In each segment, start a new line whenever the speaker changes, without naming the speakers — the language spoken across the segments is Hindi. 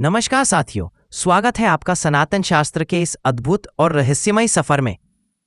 नमस्कार साथियों, स्वागत है आपका सनातन शास्त्र के इस अद्भुत और रहस्यमय सफर में।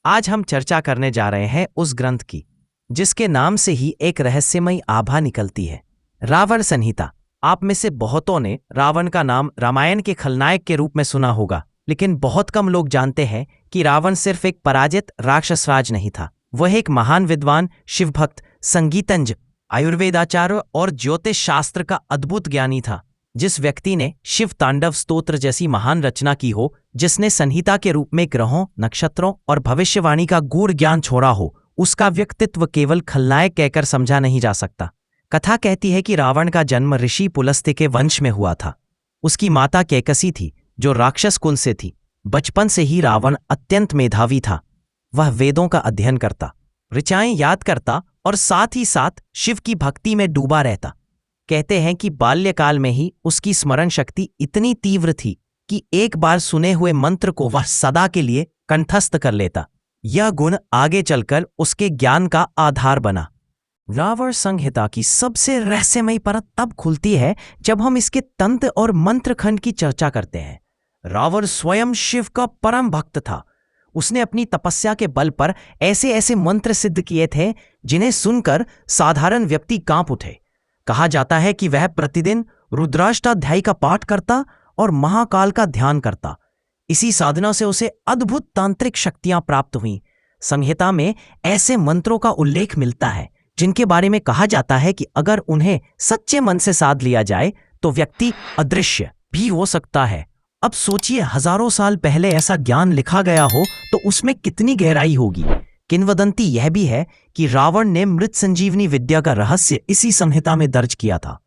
आज हम चर्चा करने जा रहे हैं उस ग्रंथ की जिसके नाम से ही एक रहस्यमय आभा निकलती है, रावण संहिता। आप में से बहुतों ने रावण का नाम रामायण के खलनायक के रूप में सुना होगा, लेकिन बहुत कम लोग जानते हैं कि रावण सिर्फ एक पराजित राक्षसराज नहीं था। वह एक महान विद्वान, शिवभक्त, संगीतज्ञ, आयुर्वेदाचार्य और ज्योतिष शास्त्र का अद्भुत ज्ञानी था। जिस व्यक्ति ने शिव तांडव स्तोत्र जैसी महान रचना की हो, जिसने संहिता के रूप में ग्रहों, नक्षत्रों और भविष्यवाणी का गूढ़ ज्ञान छोड़ा हो, उसका व्यक्तित्व केवल खलनायक कहकर समझा नहीं जा सकता। कथा कहती है कि रावण का जन्म ऋषि पुलस्त्य के वंश में हुआ था। उसकी माता कैकसी थी, जो राक्षस कुल से थी। बचपन से ही रावण अत्यंत मेधावी था। वह वेदों का अध्ययन करता, ऋचाएं याद करता और साथ ही साथ शिव की भक्ति में डूबा रहता। कहते हैं कि बाल्यकाल में ही उसकी स्मरण शक्ति इतनी तीव्र थी कि एक बार सुने हुए मंत्र को वह सदा के लिए कंठस्थ कर लेता। यह गुण आगे चलकर उसके ज्ञान का आधार बना। रावण संहिता की सबसे रहस्यमयी परत तब खुलती है जब हम इसके तंत्र और मंत्र खंड की चर्चा करते हैं। रावण स्वयं शिव का परम भक्त था। उसने अपनी तपस्या के बल पर ऐसे ऐसे मंत्र सिद्ध किए थे जिन्हें सुनकर साधारण व्यक्ति कांप उठे। कहा जाता है कि वह प्रतिदिन रुद्राष्टाध्यायी का पाठ करता और महाकाल का ध्यान करता। इसी साधना से उसे अद्भुत तांत्रिक शक्तियां प्राप्त हुईं। संहिता में ऐसे मंत्रों का उल्लेख मिलता है जिनके बारे में कहा जाता है कि अगर उन्हें सच्चे मन से साध लिया जाए तो व्यक्ति अदृश्य भी हो सकता है। अब सोचिए, हजारों साल पहले ऐसा ज्ञान लिखा गया हो तो उसमें कितनी गहराई होगी। किंवदंती यह भी है कि रावण ने मृत संजीवनी विद्या का रहस्य इसी संहिता में दर्ज किया था।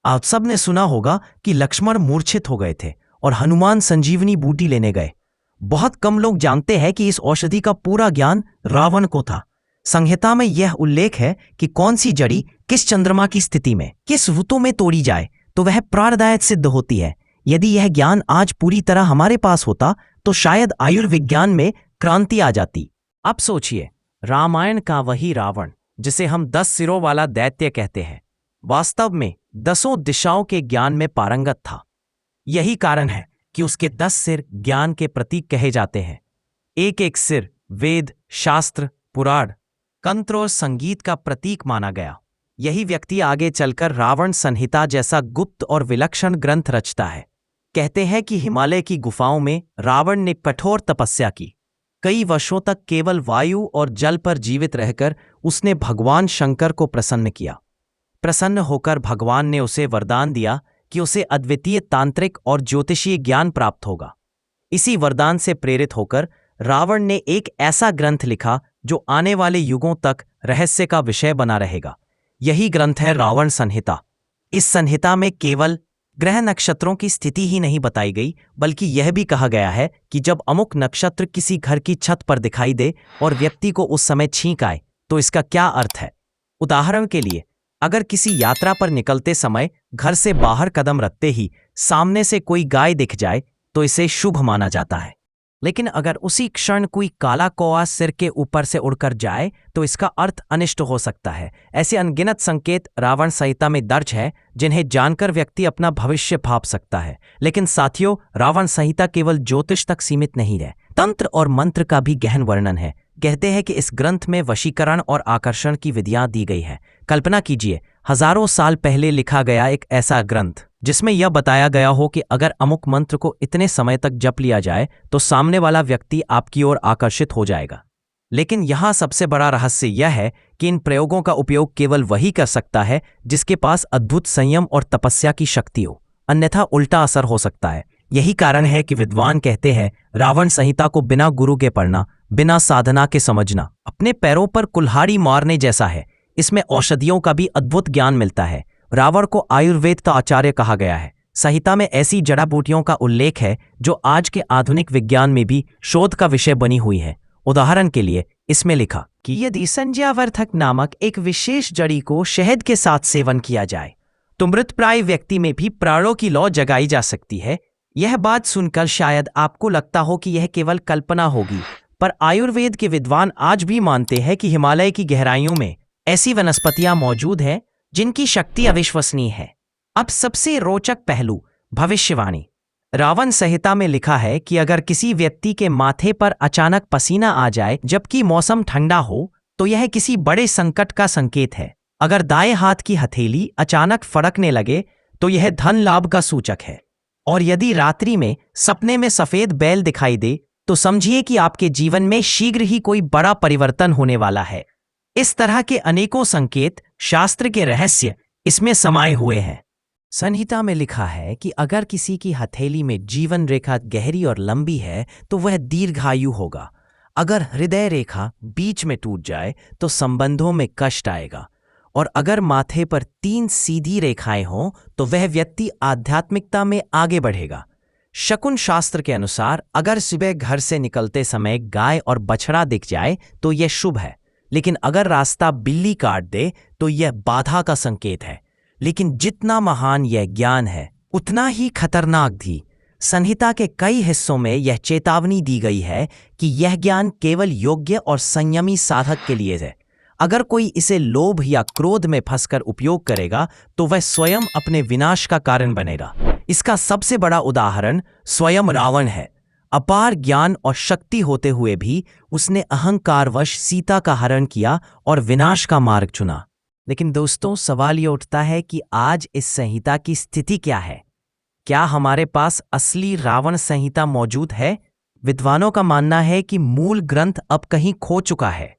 आप सब ने सुना होगा कि लक्ष्मण मूर्छित हो गए थे और हनुमान संजीवनी बूटी लेने गए। बहुत कम लोग जानते हैं कि इस औषधि का पूरा ज्ञान रावण को था। संहिता में यह उल्लेख है कि कौन सी जड़ी किस चंद्रमा की स्थिति में, किस ऋतु में तोड़ी जाए तो वह प्राणदायक सिद्ध होती है। यदि यह ज्ञान आज पूरी तरह हमारे पास होता तो शायद आयुर्विज्ञान में क्रांति आ जाती। अब सोचिए, रामायण का वही रावण जिसे हम 10 सिरों वाला दैत्य कहते हैं, वास्तव में 10 दिशाओं के ज्ञान में पारंगत था। यही कारण है कि उसके 10 सिर ज्ञान के प्रतीक कहे जाते हैं। एक एक सिर वेद, शास्त्र, पुराण, तंत्र और संगीत का प्रतीक माना गया। यही व्यक्ति आगे चलकर रावण संहिता जैसा गुप्त और विलक्षण ग्रंथ रचता है। कहते हैं कि हिमालय की गुफाओं में रावण ने कठोर तपस्या की। कई वर्षों तक केवल वायु और जल पर जीवित रहकर उसने भगवान शंकर को प्रसन्न किया। प्रसन्न होकर भगवान ने उसे वरदान दिया कि उसे अद्वितीय तांत्रिक और ज्योतिषीय ज्ञान प्राप्त होगा। इसी वरदान से प्रेरित होकर रावण ने एक ऐसा ग्रंथ लिखा जो आने वाले युगों तक रहस्य का विषय बना रहेगा। यही ग्रंथ है रावण संहिता। इस संहिता में केवल ग्रह नक्षत्रों की स्थिति ही नहीं बताई गई, बल्कि यह भी कहा गया है कि जब अमुक नक्षत्र किसी घर की छत पर दिखाई दे और व्यक्ति को उस समय छींक आए तो इसका क्या अर्थ है। उदाहरण के लिए, अगर किसी यात्रा पर निकलते समय घर से बाहर कदम रखते ही सामने से कोई गाय दिख जाए तो इसे शुभ माना जाता है। लेकिन अगर उसी क्षण कोई काला कौआ सिर के ऊपर से उड़कर जाए तो इसका अर्थ अनिष्ट हो सकता है। ऐसे अनगिनत संकेत रावण संहिता में दर्ज है जिन्हें जानकर व्यक्ति अपना भविष्य भाप सकता है। लेकिन साथियों, रावण संहिता केवल ज्योतिष तक सीमित नहीं है, तंत्र और मंत्र का भी गहन वर्णन है। कहते हैं कि इस ग्रंथ में वशीकरण और आकर्षण की विधियां दी गई है। कल्पना कीजिए, हजारों साल पहले लिखा गया एक ऐसा ग्रंथ जिसमें यह बताया गया हो कि अगर अमुक मंत्र को इतने समय तक जप लिया जाए तो सामने वाला व्यक्ति आपकी ओर आकर्षित हो जाएगा। लेकिन यहाँ सबसे बड़ा रहस्य यह है कि इन प्रयोगों का उपयोग केवल वही कर सकता है जिसके पास अद्भुत संयम और तपस्या की शक्ति हो, अन्यथा उल्टा असर हो सकता है। यही कारण है कि विद्वान कहते हैं रावण संहिता को बिना गुरु के पढ़ना, बिना साधना के समझना, अपने पैरों पर कुल्हाड़ी मारने जैसा है। इसमें औषधियों का भी अद्भुत ज्ञान मिलता है। रावण को आयुर्वेद का आचार्य कहा गया है। संहिता में ऐसी जड़ा बूटियों का उल्लेख है जो आज के आधुनिक विज्ञान में भी शोध का विषय बनी हुई है। उदाहरण के लिए, इसमें लिखा कि यदि संज्ञावर्धक नामक एक विशेष जड़ी को शहद के साथ सेवन किया जाए तो मृतप्राय व्यक्ति में भी प्राणों की लौ जगाई जा सकती है। यह बात सुनकर शायद आपको लगता हो कि यह केवल कल्पना होगी, पर आयुर्वेद के विद्वान आज भी मानते हैं कि हिमालय की गहराइयों में ऐसी वनस्पतियां मौजूद हैं जिनकी शक्ति अविश्वसनीय है। अब सबसे रोचक पहलू, भविष्यवाणी। रावण संहिता में लिखा है कि अगर किसी व्यक्ति के माथे पर अचानक पसीना आ जाए जबकि मौसम ठंडा हो तो यह किसी बड़े संकट का संकेत है। अगर दाएं हाथ की हथेली अचानक फड़कने लगे तो यह धन लाभ का सूचक है। और यदि रात्रि में सपने में सफेद बैल दिखाई दे तो समझिए कि आपके जीवन में शीघ्र ही कोई बड़ा परिवर्तन होने वाला है। इस तरह के अनेकों संकेत, शास्त्र के रहस्य इसमें समाये हुए हैं। संहिता में लिखा है कि अगर किसी की हथेली में जीवन रेखा गहरी और लंबी है तो वह दीर्घायु होगा। अगर हृदय रेखा बीच में टूट जाए तो संबंधों में कष्ट आएगा। और अगर माथे पर 3 सीधी रेखाएं हों तो वह व्यक्ति आध्यात्मिकता में आगे बढ़ेगा। शकुन शास्त्र के अनुसार अगर सुबह घर से निकलते समय गाय और बछड़ा दिख जाए तो यह शुभ है, लेकिन अगर रास्ता बिल्ली काट दे तो यह बाधा का संकेत है। लेकिन जितना महान यह ज्ञान है उतना ही खतरनाक भी। संहिता के कई हिस्सों में यह चेतावनी दी गई है कि यह ज्ञान केवल योग्य और संयमी साधक के लिए है। अगर कोई इसे लोभ या क्रोध में फंसकर उपयोग करेगा तो वह स्वयं अपने विनाश का कारण बनेगा। इसका सबसे बड़ा उदाहरण स्वयं रावण है। अपार ज्ञान और शक्ति होते हुए भी उसने अहंकारवश सीता का हरण किया और विनाश का मार्ग चुना। लेकिन दोस्तों, सवाल ये उठता है कि आज इस संहिता की स्थिति क्या है? क्या हमारे पास असली रावण संहिता मौजूद है? विद्वानों का मानना है कि मूल ग्रंथ अब कहीं खो चुका है।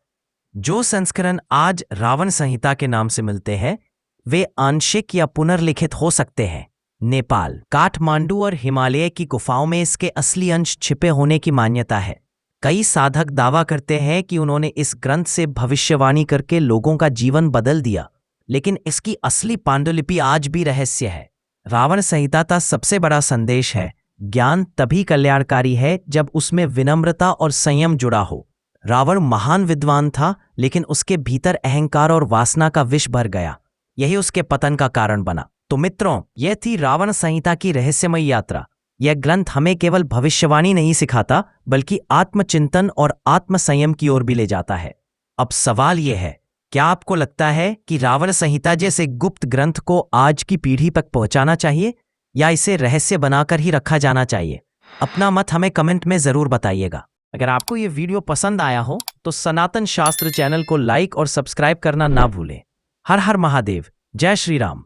जो संस्करण आज रावण संहिता के नाम से मिलते हैं वे आंशिक या पुनर्लिखित हो सकते हैं। नेपाल, काठमांडू और हिमालय की गुफाओं में इसके असली अंश छिपे होने की मान्यता है। कई साधक दावा करते हैं कि उन्होंने इस ग्रंथ से भविष्यवाणी करके लोगों का जीवन बदल दिया, लेकिन इसकी असली पांडुलिपि आज भी रहस्य है। रावण संहिता का सबसे बड़ा संदेश है, ज्ञान तभी कल्याणकारी है जब उसमें विनम्रता और संयम जुड़ा हो। रावण महान विद्वान था, लेकिन उसके भीतर अहंकार और वासना का विष भर गया। यही उसके पतन का कारण बना। तो मित्रों, यह थी रावण संहिता की रहस्यमय यात्रा। यह ग्रंथ हमें केवल भविष्यवाणी नहीं सिखाता, बल्कि आत्मचिंतन और आत्मसंयम की ओर भी ले जाता है। अब सवाल यह है, क्या आपको लगता है कि रावण संहिता जैसे गुप्त ग्रंथ को आज की पीढ़ी तक पहुंचाना चाहिए या इसे रहस्य बनाकर ही रखा जाना चाहिए? अपना मत हमें कमेंट में जरूर बताइएगा। अगर आपको ये वीडियो पसंद आया हो तो सनातन शास्त्र चैनल को लाइक और सब्सक्राइब करना ना भूलें। हर हर महादेव, जय श्री राम।